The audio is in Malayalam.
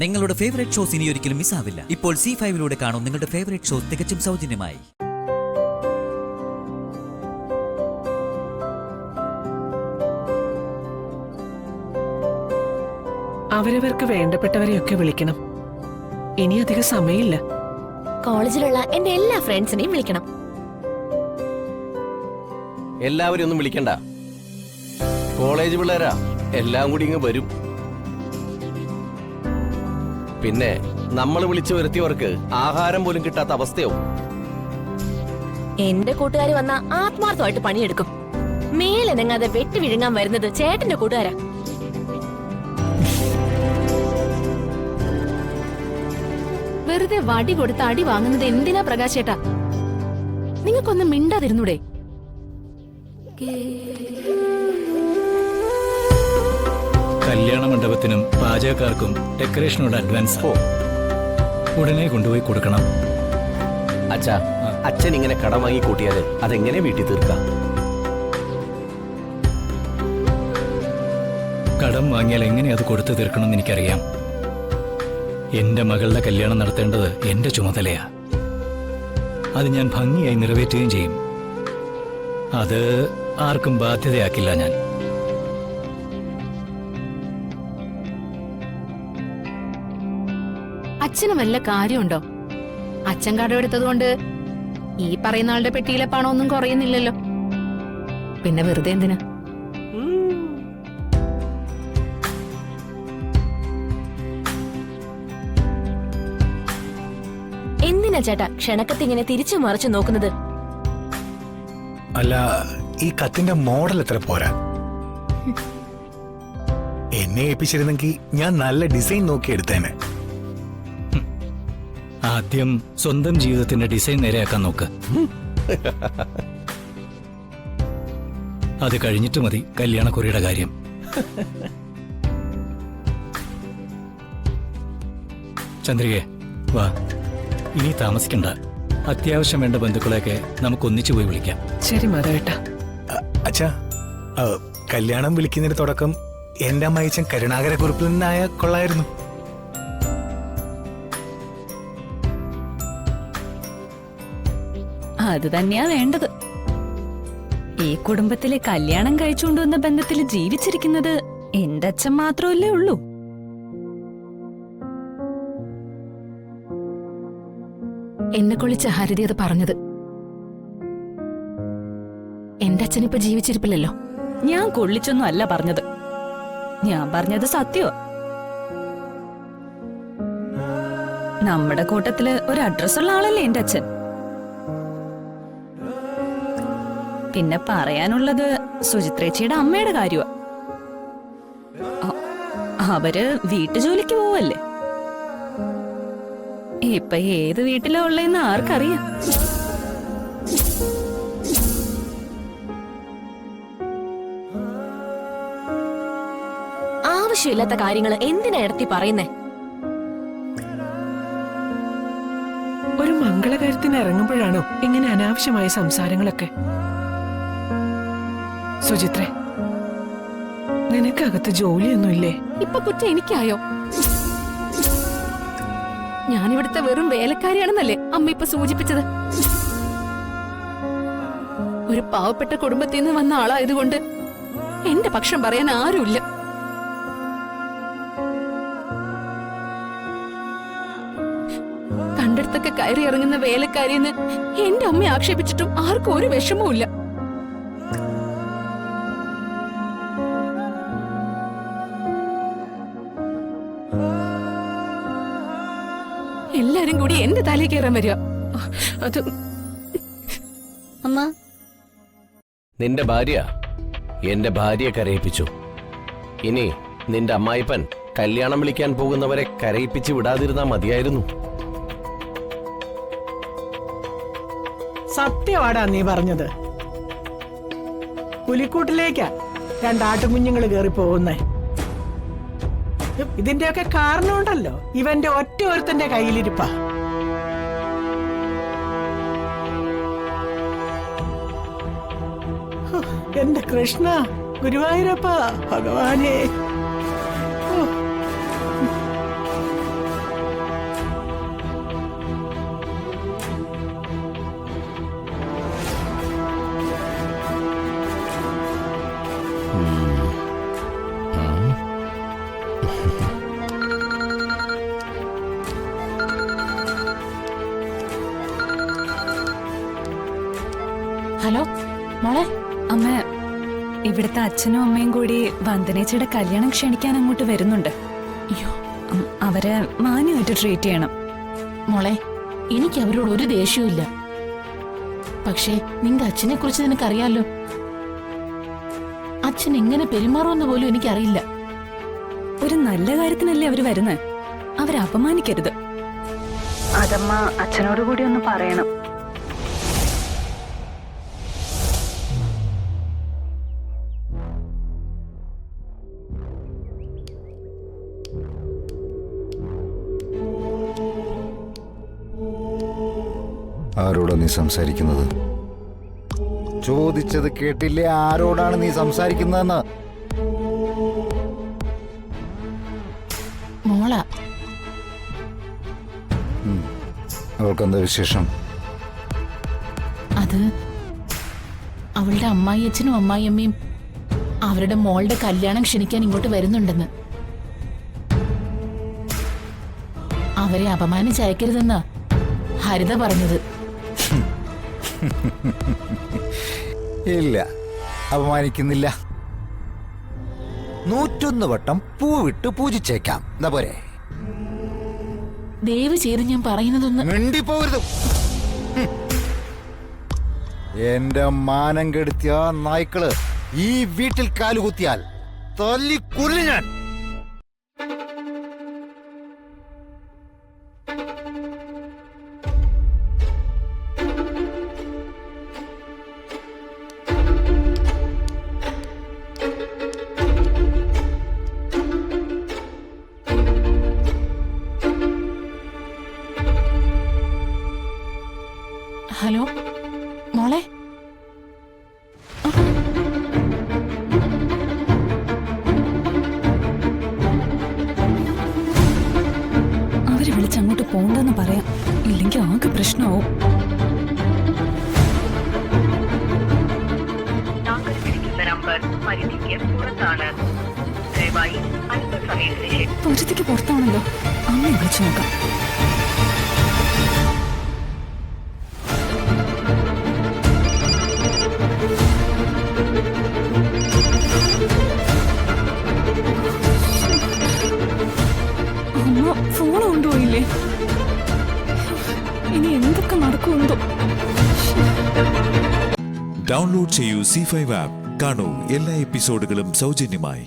നിങ്ങളുടെ ഫേവറേറ്റ് ഷോസ് ഇനി ഒരിക്കലും മിസ്സാവില്ല. ഇപ്പോൾ C5 കാണും നിങ്ങളുടെ ഫേവറേറ്റ് ഷോസ് തികച്ചും സൗജന്യമായി. അവരവർക്ക് വേണ്ടപ്പെട്ടവരെയൊക്കെ വിളിക്കണം. ഇനി അധികം സമയമില്ല. കോളേജിലുള്ള എന്റെ എല്ലാ ഫ്രണ്ട്സിനെയും വിളിക്കണം. എല്ലാവരും ഒന്നും വിളിക്കണ്ട. കോളേജ് പിള്ളേരാ, എല്ലാം കൂടി ഇങ്ങ് വരും. പിന്നെ നമ്മൾ വിളിച്ചു വരുത്തിയവർക്ക് ആഹാരം പോലും കിട്ടാത്ത അവസ്ഥയാവും. എന്റെ കൂട്ടുകാർ വന്ന ആത്മാർത്ഥമായിട്ട് പണിയെടുക്കും. മേലെനങ്ങാതെ വെട്ടി വിഴുങ്ങാൻ വരുന്നത് ചേട്ടന്റെ കൂട്ടുകാരാ. വെറുതെ വടി കൊടുത്ത് അടി വാങ്ങുന്നത് എന്തിനാ പ്രകാശേട്ടാ? നിങ്ങൾക്കൊന്നും മിണ്ടാതിരുന്നൂടെ? കല്യാണ മണ്ഡപത്തിനും പാചകക്കാർക്കും ഡെക്കറേഷനോട് അഡ്വാൻസ് ഉടനെ കൊണ്ടുപോയി കൊടുക്കണം. അച്ഛാ, അച്ഛൻ ഇങ്ങനെ കടം വാങ്ങി കൂട്ടിയാല് അതെങ്ങനെ വീട്ടിൽ തീർക്കാം? കടം വാങ്ങിയാൽ എങ്ങനെ അത് കൊടുത്തു തീർക്കണമെന്ന് എനിക്കറിയാം. എന്റെ മകളുടെ കല്യാണം നടത്തേണ്ടത് എന്റെ ചുമതലയാ. അത് ഞാൻ ഭംഗിയായി നിറവേറ്റുകയും ചെയ്യും. അത് ആർക്കും ബാധ്യതയാക്കില്ല ഞാൻ. അച്ഛന് വല്ല കാര്യമുണ്ടോ? അച്ഛൻ കടമെടുത്തത് കൊണ്ട് ഈ പറയുന്ന ആളുടെ പെട്ടിയിലെ പണമൊന്നും കുറയുന്നില്ലല്ലോ. പിന്നെ വെറുതെ എന്തിനാ? എന്തിനാ ചേട്ടാ ക്ഷണക്കത്ത് ഇങ്ങനെ തിരിച്ചു മറിച്ചു നോക്കുന്നത്? അല്ല, ഈ കത്തിന്റെ മോഡൽ എത്ര പോരാ? എന്നെ ഏൽപ്പിച്ചിരുന്നെങ്കിൽ ഞാൻ നല്ല ഡിസൈൻ നോക്കി എടുത്തേനെ. ആദ്യം സ്വന്തം ജീവിതത്തിന്റെ ഡിസൈൻ നേരെയാക്കാൻ നോക്ക്. അത് കഴിഞ്ഞിട്ട് മതി കല്യാണക്കുറിയുടെ കാര്യം. ചന്ദ്രികെ, വാ. ഇനി താമസിക്കണ്ട. അത്യാവശ്യം വേണ്ട ബന്ധുക്കളെയൊക്കെ നമുക്ക് ഒന്നിച്ചു പോയി വിളിക്കാം. ശരി മാധവേട്ടാ. അച്ഛാ, കല്യാണം വിളിക്കുന്നതിന് തുടക്കം എന്റെ അമ്മയച്ചൻ കരുണാകര കുറിപ്പിൽ നിന്നായ കൊള്ളായിരുന്നു. അത് തന്നെയാ വേണ്ടത്. ഈ കുടുംബത്തിലെ കല്യാണം കഴിച്ചുകൊണ്ടുവന്ന ബന്ധത്തിൽ ജീവിച്ചിരിക്കുന്നത് എന്റെ അച്ഛൻ മാത്രമല്ലേ ഉള്ളൂ. എന്നെ കൊള്ളിച്ച ഹരിതി അത് പറഞ്ഞത്. എന്റെ അച്ഛനിപ്പോ ജീവിച്ചിരിപ്പില്ലല്ലോ. ഞാൻ കൊള്ളിച്ചൊന്നും അല്ല പറഞ്ഞത്. ഞാൻ പറഞ്ഞത് സത്യോ. നമ്മുടെ കൂട്ടത്തില് ഒരു അഡ്രസ്സുള്ള ആളല്ലേ എന്റെ അച്ഛൻ. പിന്നെ പറയാനുള്ളത് സുചിത്രേച്ചിയുടെ അമ്മയുടെ കാര്യമാ. അവര് വീട്ടുജോലിക്ക് പോവല്ലേ. ഇപ്പൊ ഏത് വീട്ടിലാ ഉള്ളതെന്ന് ആർക്കറിയാം. ആവശ്യമില്ലാത്ത കാര്യങ്ങൾ എന്തിനാ എടുത്തി പറയുന്നേ? ഒരു മംഗളകാര്യത്തിന് ഇറങ്ങുമ്പോഴാണോ ഇങ്ങനെ അനാവശ്യമായ സംസാരങ്ങളൊക്കെ? സുചിത്രേ, നിനക്കകത്ത് ജോലിയൊന്നുമില്ലേ? ഇപ്പൊ കുറ്റം എനിക്കായോ? ഞാനിവിടുത്തെ വെറും വേലക്കാരിയാണെന്നല്ലേ അമ്മ ഇപ്പൊ സൂചിപ്പിച്ചത്? ഒരു പാവപ്പെട്ട കുടുംബത്തിൽ നിന്ന് വന്ന ആളായതുകൊണ്ട് എന്റെ പക്ഷം പറയാൻ ആരുമില്ല. കണ്ടെടുത്തൊക്കെ കയറി ഇറങ്ങുന്ന വേലക്കാരിയെന്ന് എന്റെ അമ്മ ആക്ഷേപിച്ചിട്ടും ആർക്കും ഒരു വിഷമവും ഇല്ല. എല്ലാരും കൂടി എന്റെ തലയിൽ കയറാൻ വരിക. അത് അമ്മ, നിന്റെ ഭാര്യ എന്റെ ഭാര്യയെ കരയിപ്പിച്ചു. ഇനി നിന്റെ അമ്മായിപ്പൻ കല്യാണം വിളിക്കാൻ പോകുന്നവരെ കരയിപ്പിച്ച് വിടാതിരുന്നാ മതിയായിരുന്നു. സത്യമാടാ നീ പറഞ്ഞത്. പുലിക്കൂട്ടിലേക്കാ രണ്ടാട്ടുകുഞ്ഞുങ്ങൾ കേറി പോകുന്നേ. ഇതിന്റെയൊക്കെ കാരണമുണ്ടല്ലോ ഇവന്റെ ഒറ്റ ഒരുത്തന്റെ കയ്യിലിരിപ്പാ. എന്റെ കൃഷ്ണ, ഗുരുവായൂരപ്പ, ഭഗവാനേ. ഹലോ മോളെ. അമ്മ, ഇവിടുത്തെ അച്ഛനും അമ്മയും കൂടി വന്ദനേച്ചിയുടെ കല്യാണം ക്ഷണിക്കാൻ അങ്ങോട്ട് വരുന്നുണ്ട്. അയ്യോ അവരെ മാന്യമായിട്ട് ട്രീറ്റ് ചെയ്യണം. മോളെ, എനിക്ക് അവരോട് ഒരു ദേഷ്യവും ഇല്ല. പക്ഷേ നിന്റെ അച്ഛനെ കുറിച്ച് നിനക്കറിയാലോ. അച്ഛൻ എങ്ങനെ പെരുമാറുമെന്ന് പോലും എനിക്കറിയില്ല. ഒരു നല്ല കാര്യത്തിനല്ലേ അവര് വരുന്നത്. അവരെ അപമാനിക്കരുത്. അതമ്മ അച്ഛനോട് കൂടി ഒന്ന് പറയണം. ആരോടാ നീ സംസാരിക്കുന്നത്? ചോദിച്ചത് കേട്ടില്ലേ? ആരോടാണ് നീ സംസാരിക്കുന്നതെന്ന്? മോള. അവൾക്കെന്താ വിശേഷം? അത് അവളുടെ അമ്മായി അച്ഛനും അമ്മായിയമ്മയും അവരുടെ മോളുടെ കല്യാണം ക്ഷണിക്കാൻ ഇങ്ങോട്ട് വരുന്നുണ്ടെന്ന്. അവരെ അപമാനിച്ചയക്കരുതെന്നാ ഹരിത പറഞ്ഞത്. ഇല്ല, അപമാനിക്കുന്നില്ല. 101 വട്ടം പൂവിട്ട് പൂജിച്ചേക്കാം. എന്താ പോരെ? ദയവ് ചെയ്ത് ഞാൻ പറയുന്നതൊന്ന്. മിണ്ടിപ്പോകരുത്. എന്റെ മാനം കെടുത്തിയ നായ്ക്കള് ഈ വീട്ടിൽ കാലുകുത്തിയാൽ തല്ലിക്കൊല്ലു ഞാൻ. ഹലോ മോളെ. അവരെ വിളിച്ചങ്ങോട്ട് പോണ്ടെന്ന് പറയാം. ഇല്ലെങ്കിൽ ആകെ പ്രശ്നമാവും. പരിധിക്ക് പുറത്താണല്ലോ. അമ്മ വിളിച്ചു നോക്കാം. അമ്മ ഫോൺ കൊണ്ടുപോയില്ലേ? ഇനി എന്തൊക്കെ നടക്കുമെന്തോ. ഡൗൺലോഡ് ചെയ്യൂ C5 ആപ്പ്. കാണൂ എല്ലാ എപ്പിസോഡുകളും സൗജന്യമായി.